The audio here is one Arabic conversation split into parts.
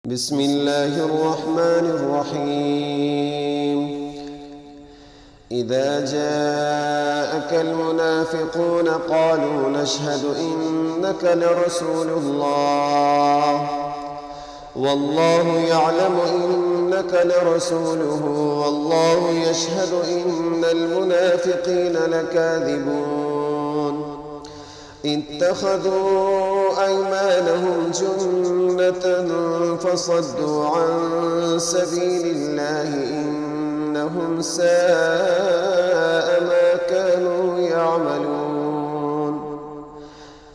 بسم الله الرحمن الرحيم. إذا جاءك المنافقون قالوا نشهد إنك لرسول الله والله يعلم إنك لرسوله والله يشهد إن المنافقين لكاذبون. اتخذوا أيمانهم جنة فصدوا عن سبيل الله إنهم ساء ما كانوا يعملون.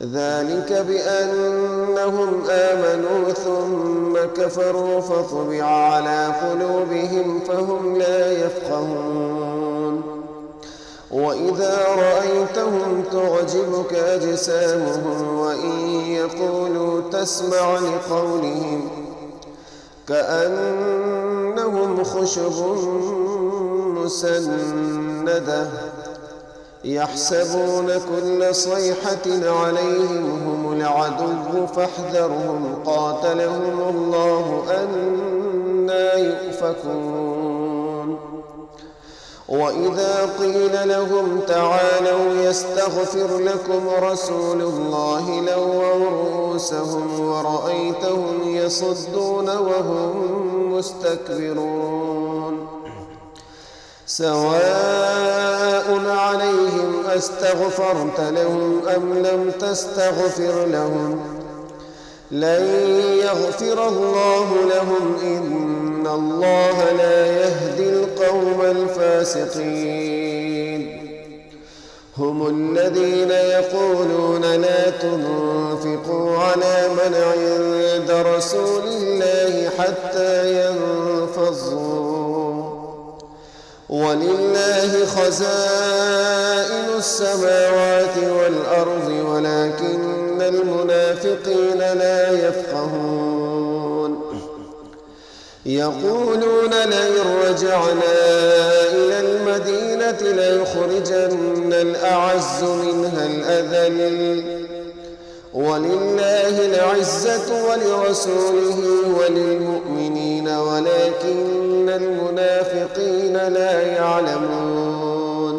ذلك بأنهم آمنوا ثم كفروا فطبع على قلوبهم فهم لا يفقهون. وإذا رأيتهم تعجبك أجسامهم وإن يقولوا تسمع لقولهم كأنهم خشب مسندة يحسبون كل صيحة عليهم هم العدو فاحذرهم قاتلهم الله أنى يؤفكون. وإذا قيل لهم تعالوا يستغفر لكم رسول الله لووا رؤوسهم ورأيتهم يصدون وهم مستكبرون. سواء عليهم أستغفرت لهم أم لم تستغفر لهم لن يغفر الله لهم إن الله لا يهدي القوم الفاسقين. هم الذين يقولون لا تنفقوا على من عند رسول الله حتى ينفضوا ولله خزائن السماوات والأرض ولكن المنافقين لا يفقهون. يقولون لئن رجعنا إلى المدينة ليخرجن الأعز منها الأذل ولله العزة ولرسوله وللمؤمنين ولكن المنافقين لا يعلمون.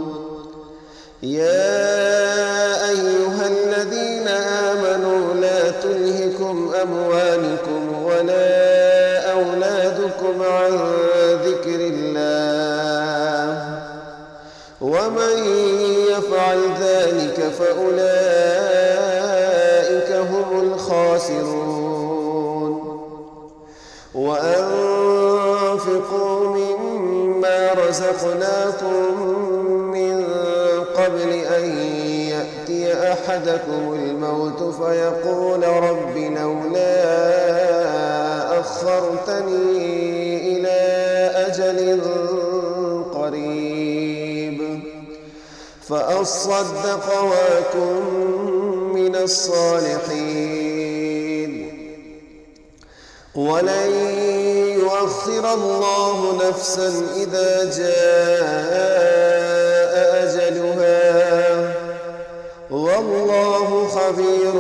يا أيها الذين آمنوا لا تلهكم أموالكم ولا أولادكم عن ذكر الله ومن يفعل ذلك فأولئك هم الخاسرون. وأنفقوا مما رزقناكم من قبل أن يأتي أحدكم الموت فيقول رب لولا أخرتني إلى أجل قريب فأصدق وأكن من الصالحين ولن يؤخر الله نفسا إذا جاء أجلها والله خبير